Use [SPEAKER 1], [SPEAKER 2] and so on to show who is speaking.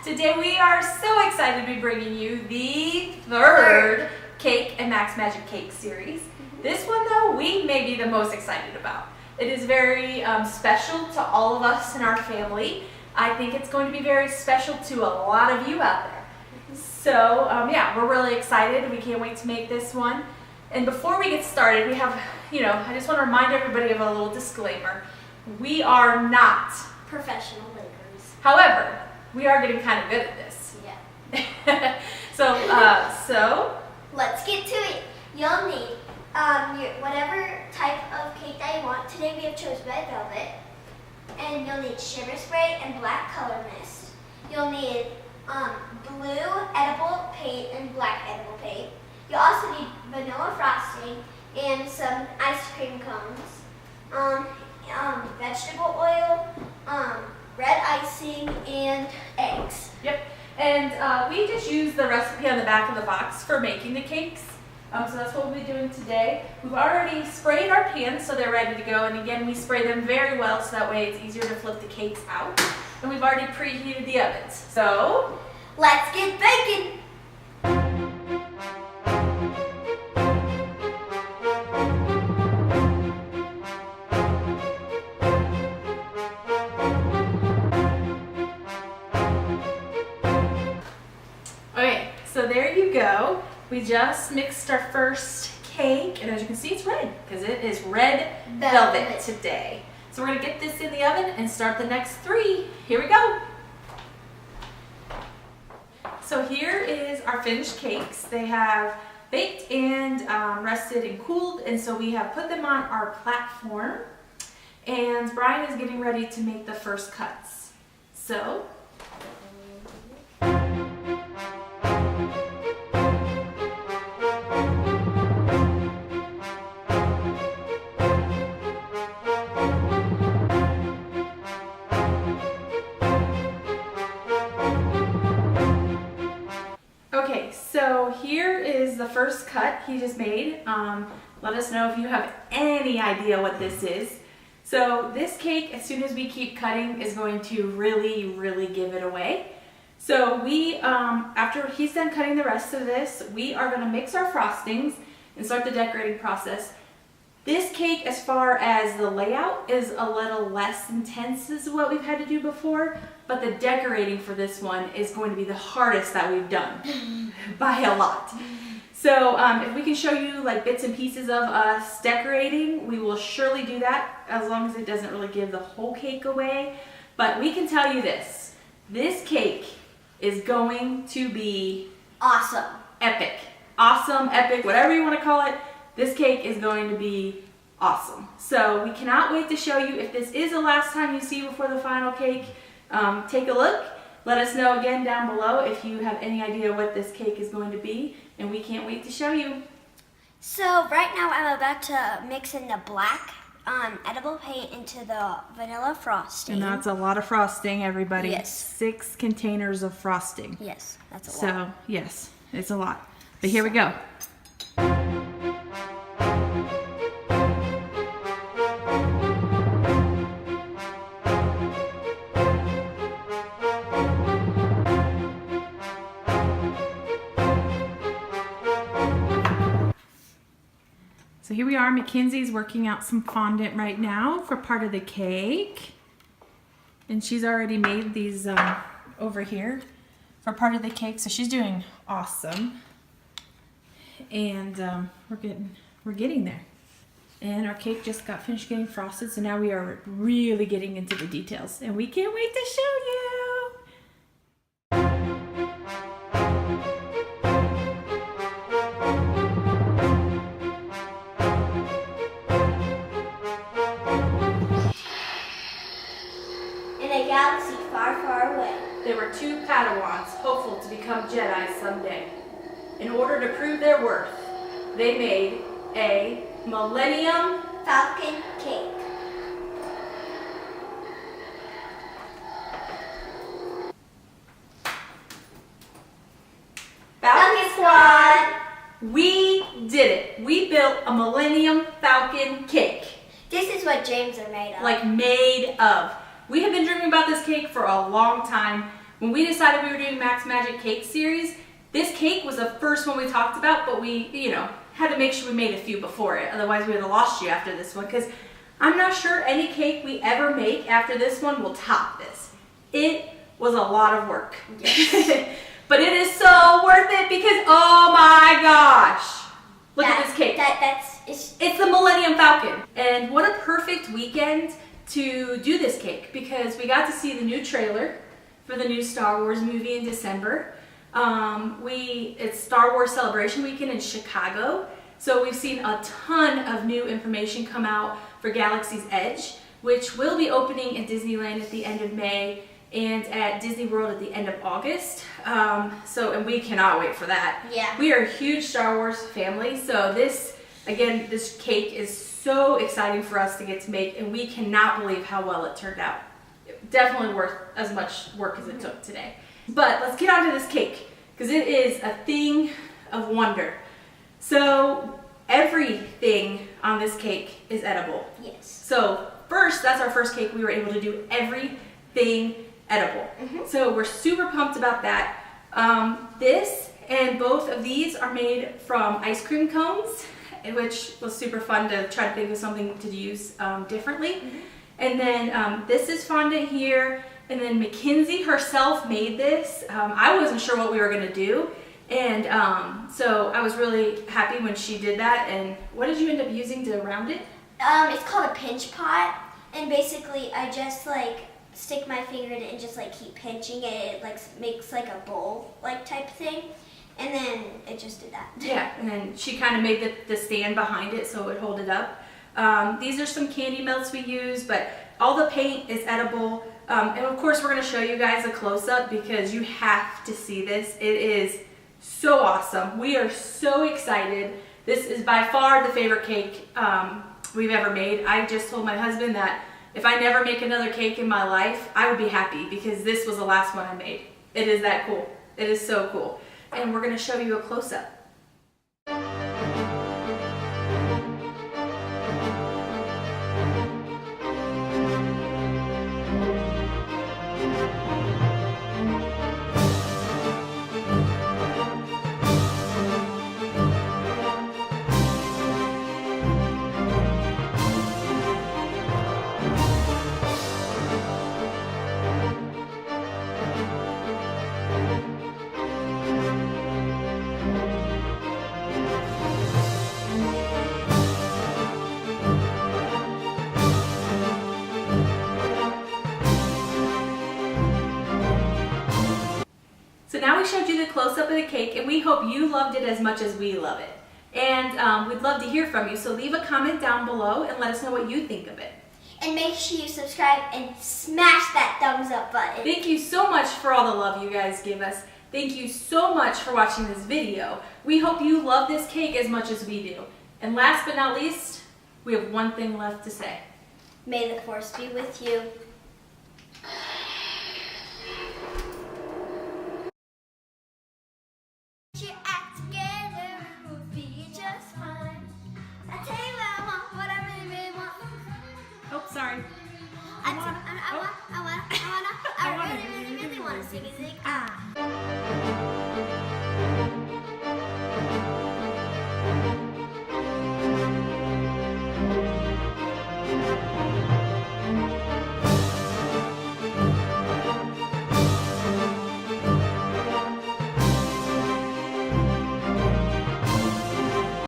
[SPEAKER 1] Today we are so excited to be bringing you the third Cake and Max Magic Cake series. This one though, we may be the most excited about. It is very special to all of us in our family. I think it's going to be very special to a lot of you out there. So yeah, we're really excited. We can't wait to make this one. And before we get started, we have, I just want to remind everybody of a little disclaimer. We are not
[SPEAKER 2] professional bakers.
[SPEAKER 1] However, we are getting kind of good at this.
[SPEAKER 2] Yeah.
[SPEAKER 1] So
[SPEAKER 2] let's get to it. You'll need whatever type of cake that you want. Today we have chosen red velvet. And you'll need shimmer spray and black color mist. You'll need blue edible paint and black edible paint. You'll also need vanilla frosting and some ice cream cones, vegetable oil, red icing, and eggs.
[SPEAKER 1] Yep. And we just use the recipe on the back of the box for making the cakes. So that's what we'll be doing today. We've already sprayed our pans so they're ready to go. And again, we spray them very well so that way it's easier to flip the cakes out. And we've already preheated the ovens. So
[SPEAKER 2] let's get baking.
[SPEAKER 1] Okay, so there you go. We just mixed our first cake, and as you can see, it's red because it is red velvet today. So we're gonna get this in the oven and start the next three. Here we go. So here is our finished cakes. They have baked and rested and cooled, and so we have put them on our platform. And Brian is getting ready to make the first cuts. So. Okay, so here is the first cut he just made. Let us know if you have any idea what this is. So this cake, as soon as we keep cutting, is going to really, really give it away. So we, after he's done cutting the rest of this, we are going to mix our frostings and start the decorating process. This cake, as far as the layout, is a little less intense as what we've had to do before, but the decorating for this one is going to be the hardest that we've done by a lot. So if we can show you like bits and pieces of us decorating, we will surely do that, as long as it doesn't really give the whole cake away. But we can tell you this cake is going to be
[SPEAKER 2] awesome.
[SPEAKER 1] Epic. Awesome, epic, whatever you want to call it. This cake is going to be awesome. So we cannot wait to show you. If this is the last time you see before the final cake, take a look. Let us know again down below if you have any idea what this cake is going to be, and we can't wait to show you.
[SPEAKER 2] So right now I'm about to mix in the black edible paint into the vanilla frosting.
[SPEAKER 1] And that's a lot of frosting, everybody.
[SPEAKER 2] Yes.
[SPEAKER 1] 6 containers of frosting.
[SPEAKER 2] Yes, that's a lot.
[SPEAKER 1] So yes, it's a lot. But here we go. So here we are, Mackenzie's working out some fondant right now for part of the cake. And she's already made these over here for part of the cake, so she's doing awesome. And we're getting there. And our cake just got finished getting frosted, so now we are really getting into the details. And we can't wait to show you.
[SPEAKER 2] Galaxy far, far away.
[SPEAKER 1] There were 2 Padawans, hopeful to become Jedi someday. In order to prove their worth, they made a Millennium
[SPEAKER 2] Falcon cake.
[SPEAKER 1] Falcon Squad! We did it. We built a Millennium Falcon cake.
[SPEAKER 2] This is what dreams are made of.
[SPEAKER 1] Like made of. We have been dreaming about this cake for a long time. when we decided we were doing Max Magic Cake series, this cake was the first one we talked about, but we, you know, had to make sure we made a few before it. Otherwise we would have lost you after this one, because I'm not sure any cake we ever make after this one will top this. It was a lot of work. Yes. But it is so worth it because, oh my gosh. Look at this cake. It's the Millennium Falcon. And what a perfect weekend to do this cake, because we got to see the new trailer for the new Star Wars movie in December. It's Star Wars Celebration Weekend in Chicago. So we've seen a ton of new information come out for Galaxy's Edge, which will be opening at Disneyland at the end of May and at Disney World at the end of August. And we cannot wait for that.
[SPEAKER 2] Yeah.
[SPEAKER 1] We are a huge Star Wars family, so this cake is so exciting for us to get to make, and we cannot believe how well it turned out. Definitely worth as much work as it took today. But let's get on to this cake, because it is a thing of wonder. So everything on this cake is edible.
[SPEAKER 2] Yes.
[SPEAKER 1] So first, that's our first cake. We were able to do everything edible. So we're super pumped about that. This and both of these are made from ice cream cones, which was super fun to try to think of something to use differently. And then this is fondant here. And then Mackenzie herself made this. I wasn't sure what we were gonna do. And so I was really happy when she did that. And what did you end up using to round it?
[SPEAKER 2] It's called a pinch pot. And basically I just like stick my finger in it and just like keep pinching it. It like makes like a bowl like type thing. And then it just did that.
[SPEAKER 1] Yeah, and then she kind of made the stand behind it so it would hold it up. These are some candy melts we use, but all the paint is edible. And of course we're going to show you guys a close-up because you have to see this. It is so awesome. We are so excited. This is by far the favorite cake we've ever made. I just told my husband that if I never make another cake in my life, I would be happy because this was the last one I made. It is that cool. It is so cool. And we're going to show you a close-up. So now we showed you the close-up of the cake, and we hope you loved it as much as we love it. And we'd love to hear from you, so leave a comment down below and let us know what you think of it.
[SPEAKER 2] And make sure you subscribe and smash that thumbs up button.
[SPEAKER 1] Thank you so much for all the love you guys give us. Thank you so much for watching this video. We hope you love this cake as much as we do. And last but not least, we have one thing left to say.
[SPEAKER 2] May the force be with you. You act together, it would be just fine. I tell you what I want, what I really, really want.
[SPEAKER 1] Oh, sorry.
[SPEAKER 2] I really, really want to sing a zig.